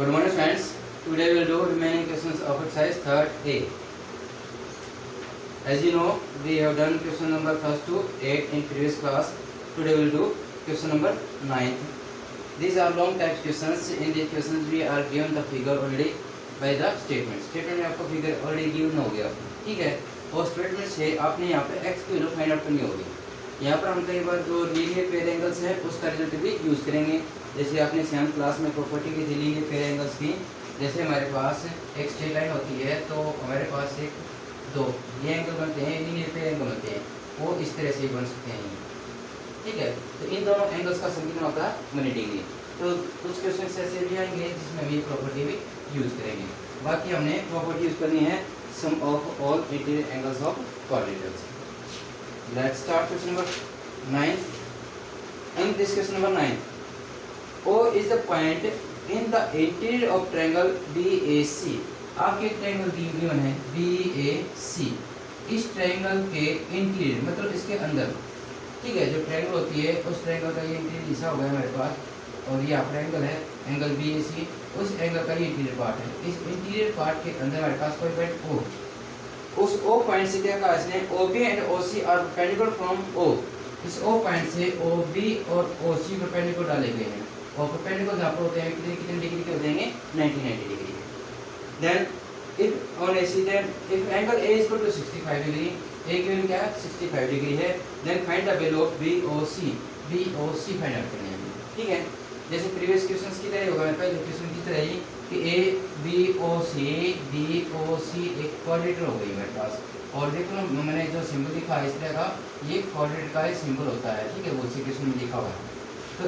Good morning friends. Today we will do remaining questions of exercise 3rd A. As you know, we have done question number first to 8 in previous class. Today we will do question number 9. These are long type questions. In these questions we are given the figure already by the statement. Statement में आपको figure already given हो गया, ठीक है। और statement से आपने यहाँ पे x की वैल्यू फाइंड आउट करनी होगी। यहाँ पर हम कई बार जो लीनियर पेयर एंगल्स है उसका रिजल्ट भी यूज़ करेंगे। जैसे आपने 7th क्लास में प्रॉपर्टी की थी लीनियर पेयर एंगल्स की। जैसे हमारे पास एक स्ट्रेट लाइन होती है तो हमारे पास एक दो ये एंगल बनते हैं, लीनियर पेयर एंगल बनते हैं, वो इस तरह से बन सकते हैं, ठीक है। तो इन दोनों एंगल्स का सम कितना होता है 180 डिग्री। तो कुछ क्वेश्चन ऐसे भी आएंगे जिसमें हम ये प्रॉपर्टी भी यूज़ करेंगे। बाकी हमने प्रॉपर्टी यूज़ करनी है sum of all interior angles of quadrilaterals. Let's start question number 9. In this question number 9, O is the point in the interior of triangle BAC. आपके ट्रायंगल गिवन है BAC। इस triangle के interior मतलब इसके अंदर, ठीक है। जो ट्रायंगल होती है उस ट्रायंगल का ये इंटीरियर हिस्सा हो गया हमारे पास, और ये आपका एंगल है एंगल BAC। उस एंगल का ये इंटीरियर पार्ट है। इस इंटीरियर पार्ट के अंदर हमारे पास कोई पॉइंट O, उस O पॉइंट से क्या कहा इसने, OB and OC are perpendicular from O। इस O पॉइंट से OB और OC परपेंडिकुलर डाले गए हैं, और परपेंडिकुलर जहाँ पर होते हैं कितने कितने डिग्री के हो जाएंगे 90 degree. Then if on AC then if angle A is equal to 65 degree, A की वैल्यू क्या है 65 डिग्री है। Then find the value of BOC find out करनी है, ठीक है। जैसे प्रीवियस क्वेश्चंस की तरह होगा, पहले क्वेश्चन की तरह ही कि BOC एक क्वाड्रेटर हो गई मेरे पास। और देखो ना मैंने जो सिंबल लिखा है इस तरह का, ये क्वाड्रेटर का एक सिंबल होता है, ठीक है, वो उसी क्वेश्चन में लिखा हुआ है। तो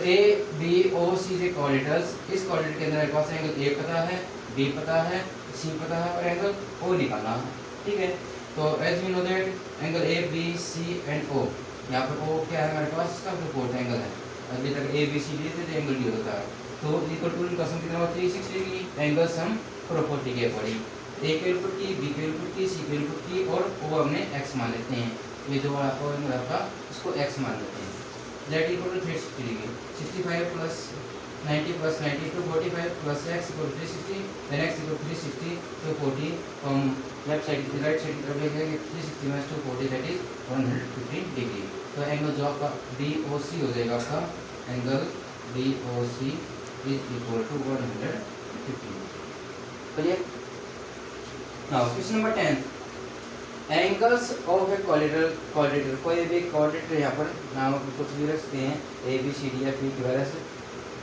BOC से क्वाड्रेटर्स, इस क्वाड्रेटर के अंदर मेरे पास एंगल A पता है, B पता है, C पता है और एंगल O निकालना है, ठीक है। तो as we know that angle ABC and O, यहाँ पर O क्या है हमारे पास, इसका सपोर्ट एंगल है। अभी तक ABCD से एंगल D होता है, तो इक्वल टू इनका सम कितना होगा 360 डिग्री। एंगल सम प्रॉपर्टी के अकॉर्डिंग A के इनपुट की, B के इनपुट की, C के इनपुट की, और O हमने x मान लेते हैं। ये जो एंगल आपका उसको x मान लेते हैं। That equal to 360 degree. 65 plus 90 plus 90 to 45 plus x equal to 360, then x equal to 360 to 40। हम लेफ्ट साइड राइट साइड की तरफ लेंगे 360 माइनस 240 दैट इज 115 डिग्री। तो एंगल जो आपका BOC हो जाएगा, आपका angle BOC is equal to 115। Clear? Now question number 10, angles of a quadrilateral. कोई भी क्वाड्रेटर यहाँ पर नाम कुछ भी रखते हैं ABCD या P की वजह से,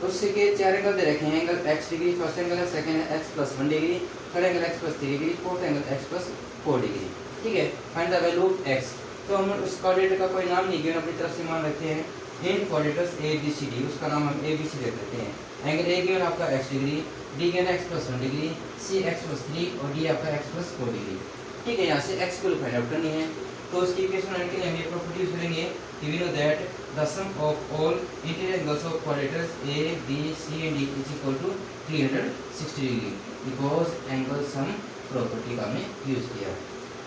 उससे के 4 एंगल दे रखे हैं। Angle x degree first angle है, सेकंड है x plus 1 degree, third angle x plus 3 degree, fourth angle x plus 4 degree, ठीक है। Find the value of x। तो हम उस क्वाड्रेटर का कोई नाम नहीं गिवन, अपनी तरफ से मान रखते हैं इन क्वाड्रेटर्स ABCD, उसका नाम हम ABC रख देते हैं। एंगल A गिवन आपका x degree, D given x plus 1 degree, C x plus 3 और D आपका x प्लस 4 डिग्री, ठीक है। यहाँ से x को फाइंड आउट करनी है। तो उसकी इक्वेशन बनाने के लिए हम ये प्रॉपर्टी यूज करेंगे कि we know that the sum of all interior angles of quadrilaterals A, B, C and D is equal to 360 degree, because angle sum property का हमने यूज किया।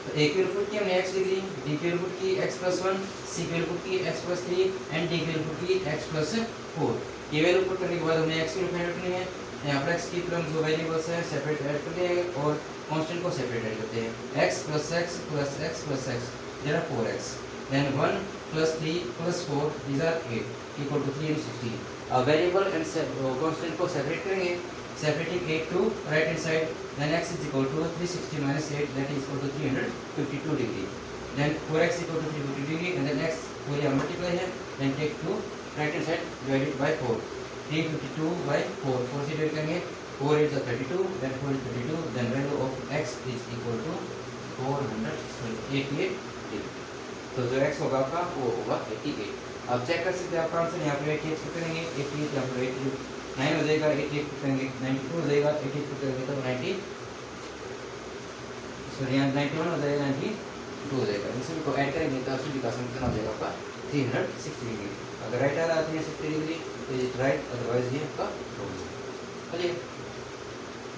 तो A की इनपुट की हमने x डिग्री, D की इनपुट की x plus 1, C की इनपुट की x प्लस 3 एंड D की इनपुट की x प्लस 4। ये वैल्यू पुट करने के बाद हमने x की फाइंड आउट करनी है। यहाँ पर x की तरफ जो वेरिएबल्स है सेपरेट ऐड करते हैं और कांस्टेंट को सेपरेट ऐड करते हैं। x plus x plus x plus x there are 4x, then 1 plus 3 plus 4 these are 8 equal to 360। अब वेरिएबल एंड कांस्टेंट को सेपरेट करेंगे, separating 8 to right hand side, then x is equal to 360 minus 8 that is equal to 352 degree, then 4x equal to 350 degree and then x को यहाँ multiply है, then take to right hand side divided by 4, 352 by 4, 4 से divide करेंगे, 4 is 32, then 4 is 32, then value of x is equal to 488 degree। तो जो x होगा आपका वो होगा 88। अब चेक कर सकते हैं आप आंसर, यहाँ पर 88 पुट करेंगे, 88 यहाँ पर 9 हो जाएगा, 88 पुट करेंगे 92 हो जाएगा, 88 पुट करेंगे तो 90 सॉरी यहाँ 91 हो जाएगा, 92 हो जाएगा। इन सभी को ऐड करेंगे तो आपसे का सम कितना हो जाएगा आपका 360 डिग्री। अगर राइट आ रहा है 360 डिग्री तो ये राइट, अदरवाइज ये आपका रॉन्ग। चलिए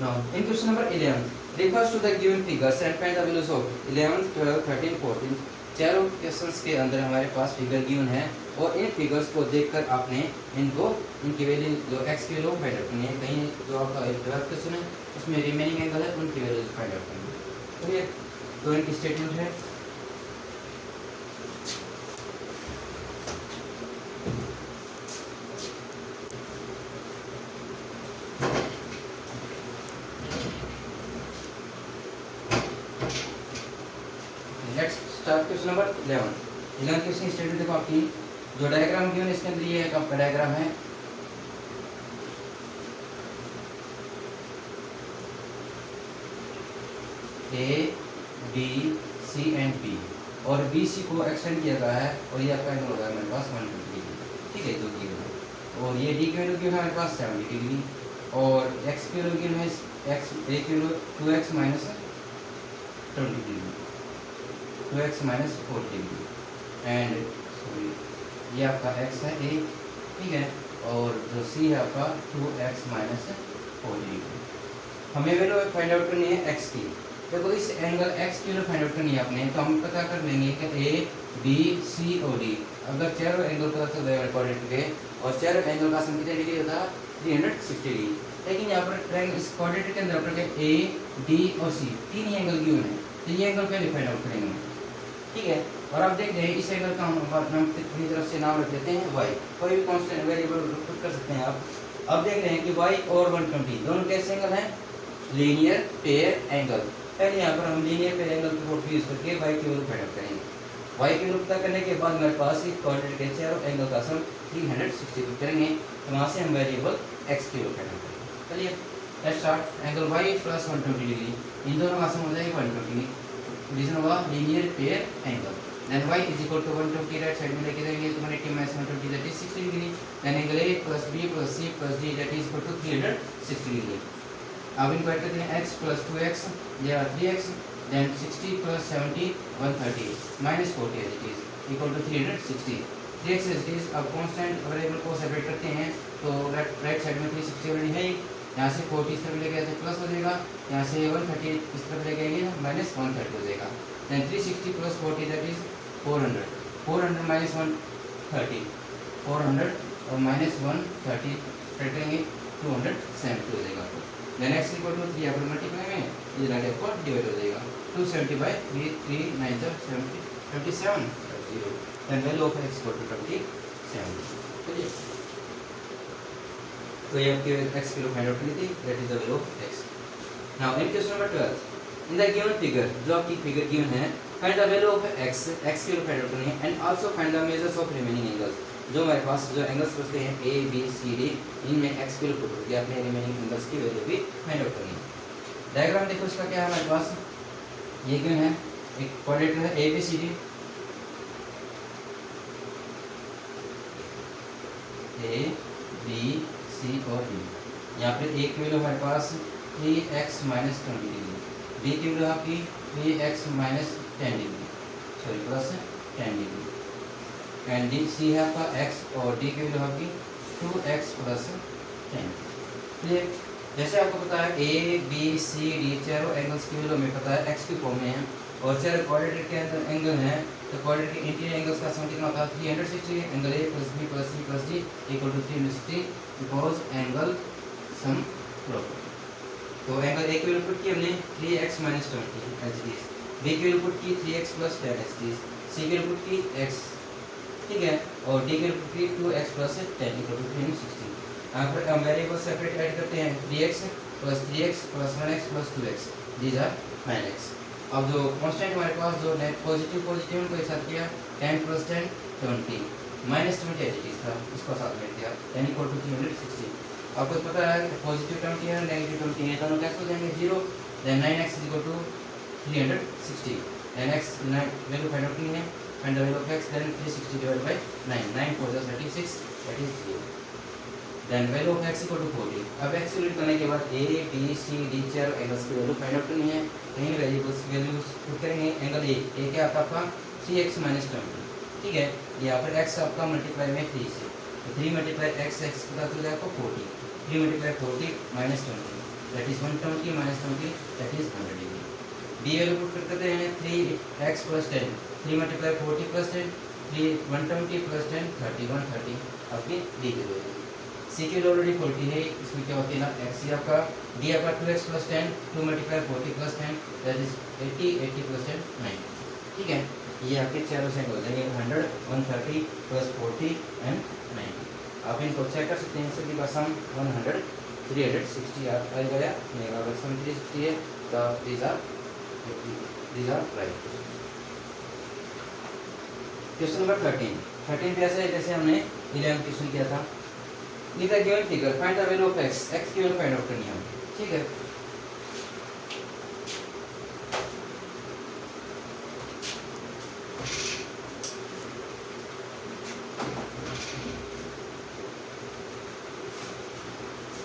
now in question number 11, refers to the given figures and find the values of 11, 12, 13, 14। चारों क्वेश्चंस के अंदर हमारे पास फिगर गिवन है और इन फिगर्स को देखकर आपने इनकी वैल्यू जो एक्स की वैल्यू फाइंड आउट करनी है। कहीं जो आपका ट्वेल्थ क्वेश्चन है उसमें रिमेनिंग एंगल है उनकी वैल्यूज फाइंड आउट करनी है। तो ये तो इनकी स्टेटमेंट है। Let's start question number 11 question statement देखो आपकी जो डायग्राम गिवन इसके अंदर ये एक आपका डायग्राम है। A B C and B और बी सी को एक्सटेंड किया गया है और ये आपका एंगल होगा मेरे पास 120 डिग्री, ठीक है, जो की और ये डी की वैल्यू की है हमारे पास 70 डिग्री और एक्स की वैल्यू की है एक्स ए की value 2x minus 20 degree 2x minus 40 degree and sorry ये आपका x है ए, ठीक है, और जो c है आपका 2x माइनस 40 डिग्री। हमें वैल्यू फाइंड आउट करनी है x की। देखो इस एंगल x की वैल्यू फाइंड आउट करनी है आपने, तो हम पता कर लेंगे कि a b c और d अगर चारों एंगल पता चल जाएगा कोऑर्डिनेट के और चारों एंगल का सम कितने डिग्री होता है 360 डिग्री। लेकिन यहाँ पर ट्रायंगल इस कोऑर्डिनेट के अंदर अपन के a d और c तीन ही एंगल गिवन है, तो ये एंगल पहले फाइंड आउट करेंगे, ठीक है। और आप देख रहे हैं इस एंगल का हम अपनी तरफ से नाम रख देते हैं y, कोई भी कांस्टेंट वेरिएबल पुट कर सकते हैं आप। अब देख रहे हैं कि y और 120 दोनों कैसे एंगल हैं, लीनियर पेयर एंगल। पहले यहाँ पर हम लीनियर पेयर एंगल की फॉर्मूला यूज करके y की वैल्यू फाइंड आउट करेंगे। y की वैल्यू पता करने के बाद मेरे पास एक कोऑर्डिनेट के चारों एंगल का सम 360 करेंगे, तो वहां से हम वेरिएबल x की वैल्यू फाइंड आउट करेंगे। चलिए let's start. Angle y plus 120 degree इन दोनों का सम हो जाएगा 120, रीजन होगा linear pair angle. Then y is equal to 120 right side में लेके जाएंगे तो 180 minus 120 that is 60 degree. Then angle a plus b plus c plus d that is equal to 360 degree. अब इनको ऐड करते हैं x प्लस 2x या 3x then 60 plus 70 130 minus 40 as it is equal to 360। 3x as it is. अब constant variable को separate करते हैं तो राइट साइड में 360 ऑलरेडी है, यहाँ से 40 इस तरफ ले गए तो प्लस हो जाएगा, यहाँ से 130 इस तरफ ले गए माइनस 130 हो जाएगा। Then 360 plus 40 that is 400 400 minus 130 400 और माइनस 130 करेंगे 270 हो जाएगा। देन x इक्वल टू 3 यहाँ पर मल्टीप्लाई में ये लगे आपको डिवाइड हो जाएगा 270 by 3 3 9 70 27 0। Then value of x equal to 27। चलिए तो ये आपकी x की वैल्यू फाइंड आउट करनी थी, that is the value of x। Now in question number 12 in the given figure, जो आपकी फिगर गिवन है, find the value of x की वैल्यू फाइंड आउट करनी है and also find the measures of remaining angles. जो हमारे पास जो angles बचते हैं a b c d इनमें x की वैल्यू पुट करके अपने रिमेनिंग एंगल्स की वैल्यू भी फाइंड आउट करनी है। डायग्राम देखो इसका क्या है हमारे पास, ये गिवन है एक कोऑर्डिनेट है a b c d, a b c और d। यहाँ पे a की वैल्यू हमारे पास 3x माइनस 20 डिग्री, b की वैल्यू आपकी 3x minus 10 degree sorry plus 10 degree and D C है आपका x और d की वैल्यू आपकी 2x प्लस 10। क्लियर। जैसे आपको पता है a b c d चारों एंगल्स की वैल्यू हमें पता है x की फॉर्म में है और चारों कोऑर्डिनेट के अंदर एंगल हैं, तो कोऑर्डिनेट के इंटीरियर एंगल्स का सम कितना होता है 360। Angle a plus b plus c plus d equal to 360 because angle sum proper. तो एंगल a की वैल्यू पुट की हमने 3x minus 20 as it is, b की वैल्यू पुट की 3x plus 10 as it is, c की value put की x, ठीक है, और d की वैल्यू पुट की 2x प्लस 10 इक्वल टू 360। यहाँ पर हम वेरिएबल सेपरेट ऐड करते हैं 3x plus 1x plus 2x these are 9x। अब जो कांस्टेंट हमारे पास जो नेट पॉजिटिव को एक साथ किया 10 plus 10 20 minus 20 as it is था, उसको साथ में दिया 10 इक्वल टू 360। आपको पता है पॉजिटिव 20 है नेगेटिव 20 है, दोनों कैंसिल हो जाएंगे 0। Then 9x equal to 360 then x value find out करनी है, find the value of x then 360 divided by 9 9 4 36 that is 0। Then value of x equal to 40। अब x की करने के बाद a b c d चार एंगल्स की value find out करनी है, कहीं वेरिएबल्स की वैल्यू पुट करेंगे। एंगल a क्या आता है आपका 3x माइनस 20, ठीक है, यहाँ पर x आपका मल्टीप्लाई में 3 से, तो 3 मल्टीप्लाई x पता चल जाएगा आपको 40, 3 multiply 40 minus 20 that is 120 minus 20 that is 100 degree. b value put करते हैं 3x plus 10, 3 multiply 40 plus 10 120 plus 10 30 130 आपकी डी की वैल्यू। सी की ऑलरेडी 40 है, इसमें क्या होती है ना एक्स, सी आपका डी आपका 2x plus 10 2 multiply 40 plus 10 that is 80 80 plus 10 90। ठीक है, ये आपके चारों सेंड हो जाएंगे 100 130 प्लस 40 एंड 90। आप इनको चेक कर सकते हैं, सभी का सम 100 360 आ गया, मेरा अगर सम 360 है तो these are right. Question number 13 पे ऐसा है जैसे हमने 11 क्वेश्चन किया था। Give the given figure, find the value of x, x की वैल्यू फाइंड आउट करनी है हमें। ठीक है,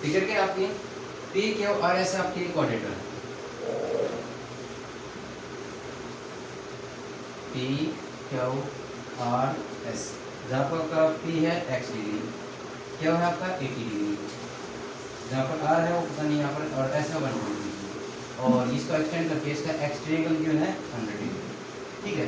फिगर क्या आपकी p q r s आपकी कोऑर्डिनेट है, p q r s, जहाँ पर आपका p है x डिग्री, क्या है आपका 80 डिग्री, जहाँ पर r है वो पता नहीं यहाँ पर, और s है 1 डिग्री, और इसका एक्सटेंड करके इसका एक्स ट्रायंगल जो है 100 डिग्री। ठीक है,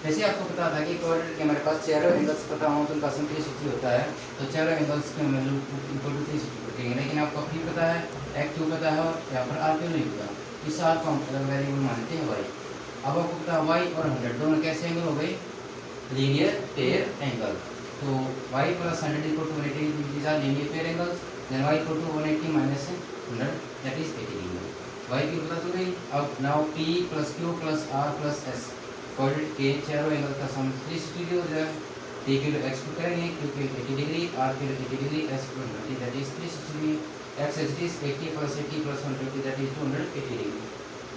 जैसे आपको पता था कि कोऑर्डिनेट के हमारे पास चारों एंगल्स पता हो तो उनका सम 360 होता है, तो चारों एंगल्स के हम वैल्यू इक्वल टू 360 रखेंगे। लेकिन आपको p पता है, x2 पता है, और यहाँ पर r क्यों नहीं पता, इस r को हम अलग वेरिएबल मानते हैं y। अब आपको पता है y और 100 दोनों कैसे एंगल हो गए, लीनियर पेयर एंगल, तो y plus 100 equal to 180 these are linear pair angles, then y equal to 180 minus 100 that is 80 degree. y की पता चल गई। अब now p plus q plus r plus s coordinate के चारों एंगल का सम 360 degree हो जाएगा। p के लिए x पुट करेंगे, q के लिए 80 डिग्री, r के लिए 80 डिग्री, s के लिए 90 that is 360 degree, x is 80 plus 80 plus 120 that is 280 degree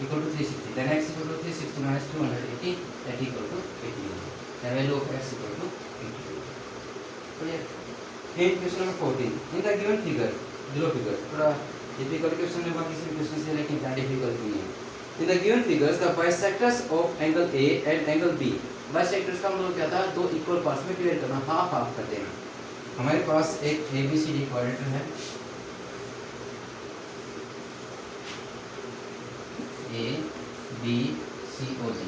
equal to 360, then x equal to 360 minus 280 that equal to 80 degree, the value of x equal to 80 degree. Clear? Question number 14 in the given figure, below figure थोड़ा difficult question है, बाकी सभी question से लेकिन ज्यादा difficult नहीं है। In the given figures, the bisectors of angle A and angle B, bisectors का मतलब क्या था, दो इक्वल पार्ट्स में डिवाइड करना, हाफ हाफ कर देना। हमारे पास एक ABCD कोऑर्डिनेट है, ABCOD,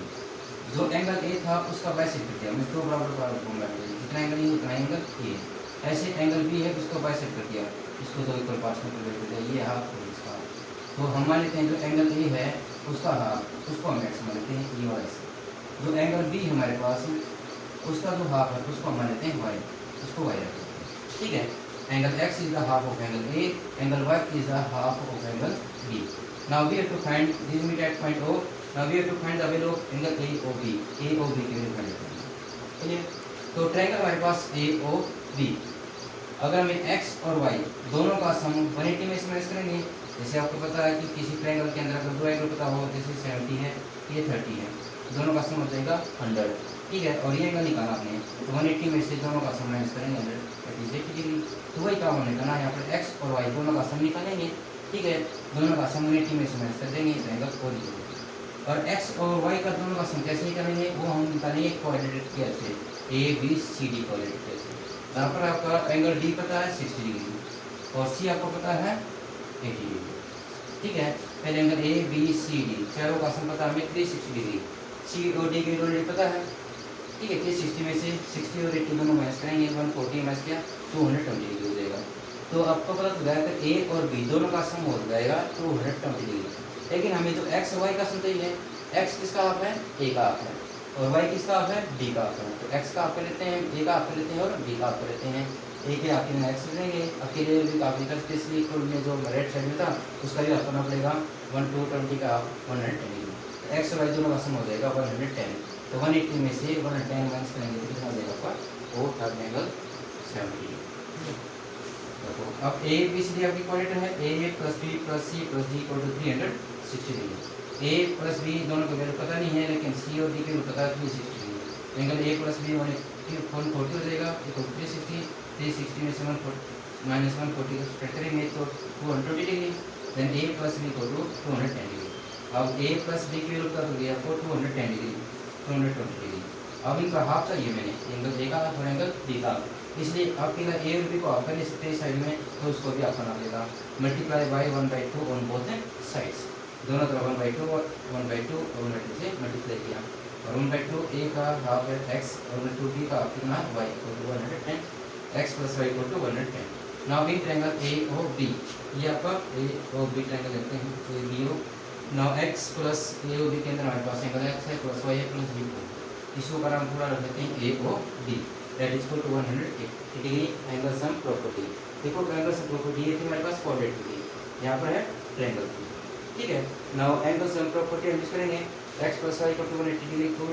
जो एंगल A था उसका बाइसेक्ट किया, मैं दो बराबर बराबर घूमूंगा, जितना एंगल E उतना एंगल A, ऐसे एंगल B है उसको बाइसेक्ट कर दिया, इसको दो इक्वल पार्ट्स में डिवाइड कर दिया, ये हाफ और इसका हाफ। तो हम मान लेते हैं जो एंगल A है उसका हाफ, उसको हम x मान लेते हैं ई और एस। जो एंगल B हमारे पास उसका जो हाफ है उसको हम मान लेते हैं y, उसको y रखते हैं। ठीक है, angle x is the half of angle A, angle y is the half of angle B। Now we have to find this meet at point O, now we have to find the value of angle AOB, AOB की value find करनी है। चलिए, तो triangle हमारे पास AOB, अगर हमें x और y दोनों का सम 180 में इसमें करेंगे, जैसे आपको पता है कि किसी ट्रायंगल के अंदर अगर दो एंगल पता हो, जैसे 70 है ये 30 है, दोनों का सम हो जाएगा 100। ठीक है, और ये एंगल निकाला आपने, तो 180 में से दोनों का सम माइनस करेंगे 100 दैट इज 80 डिग्री। तो वही काम हमने करना है, यहाँ पर x और y दोनों का सम निकालेंगे। ठीक है, दोनों का सम 180 में से माइनस कर देंगे, तो एंगल हो जाएगा। और x और y का दोनों का सम कैसे निकालेंगे, वो हम निकालेंगे कोऑर्डिनेट के से, ABCD कोऑर्डिनेट के से, जहाँ पर आपका एंगल D पता है 60 डिग्री और C आपको पता है 80 डिग्री। ठीक है, पहले एंगल ABCD चारों का सम पता हमें 360 डिग्री, C और D की वैल्यू पता है। ठीक है, 360 में से 60 और 80 दोनों माइनस करेंगे, 140 माइनस किया 220 डिग्री हो जाएगा। तो आपको पता चल जाएगा कि A और B दोनों का सम हो जाएगा 220 डिग्री। लेकिन हमें जो x और y का सम चाहिए, x किसका हाफ है, A का हाफ है, और y किसका हाफ है, B का हाफ है। तो x का हाफ कर लेते हैं, A का हाफ कर लेते हैं और B का हाफ कर लेते हैं। A के हाफ में x लेंगे, अकेले भी काफ़ी करते, इसलिए इक्वल में जो राइट साइड में था उसका भी हाफ करना पड़ेगा, 120 का हाफ 110 डिग्री। तो x और y दोनों का सम हो जाएगा 110, तो 180 में से 110 माइनस करेंगे तो कितना हो जाएगा आपका, वो थर्ड एंगल 70। अब ABCD आपकी कोऑर्डिनेट है, A plus B plus C plus D equal to 360 degree. A plus B दोनों का वैल्यू पता नहीं है, लेकिन C और D की वैल्यू पता है 360 degree. Angle A plus B 140 हो जाएगा इक्वल टू 360 में से 140 माइनस 140 को स्प्रेड करेंगे तो 220 degree, then A plus B equal to 210 degree. अब A प्लस B की वैल्यू पता हो गया आपको 210 डिग्री 220 डिग्री। अब इनका हाफ चाहिए मैंने, एंगल A का हाफ और एंगल B का, इसलिए आपके अगर A और B को आप कर नहीं सकते साइड में, तो उसको भी आप करना पड़ेगा, multiply by 1/2 on both sides, दोनों तरफ 1/2 और 1/2 और 1/2 से मल्टीप्लाई किया और 1/2 ए का हाफ है x और 2b का कितना y equal to 110, x plus y equal to 110। Now in triangle A O B, ये आपका ए ओ बी ट्रायंगल लेते हैं, तो B O. Now x plus A O B के अंदर हमारे पास एंगल x है प्लस y है प्लस b को, इसको अगर हम पूरा रख लेते हैं A O B that is equal to 180 degree angle sum property. देखो एंगल सम प्रॉपर्टी ये थी हमारे पास क्वाड्रेटिक की, यहाँ पर है ट्रायंगल की, ठीक है। नाउ एंगल सम प्रॉपर्टी हम यूज करेंगे, x plus y equal to 180 degree को,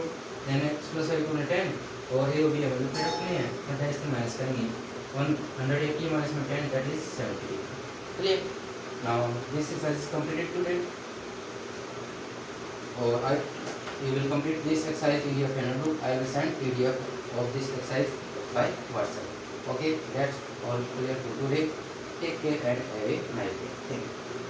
then x plus y equal to 10 और ए ओ बी वैल्यू पे रखनी है, मतलब इसमें माइनस करेंगे 180 माइनस में 10 that is 70। Clear? Now this exercise is completed today और I you will complete this exercise in your final book. I will send PDF of this exercise by WhatsApp. Okay, that's all clear for today. Take care and have a nice day. Thank you.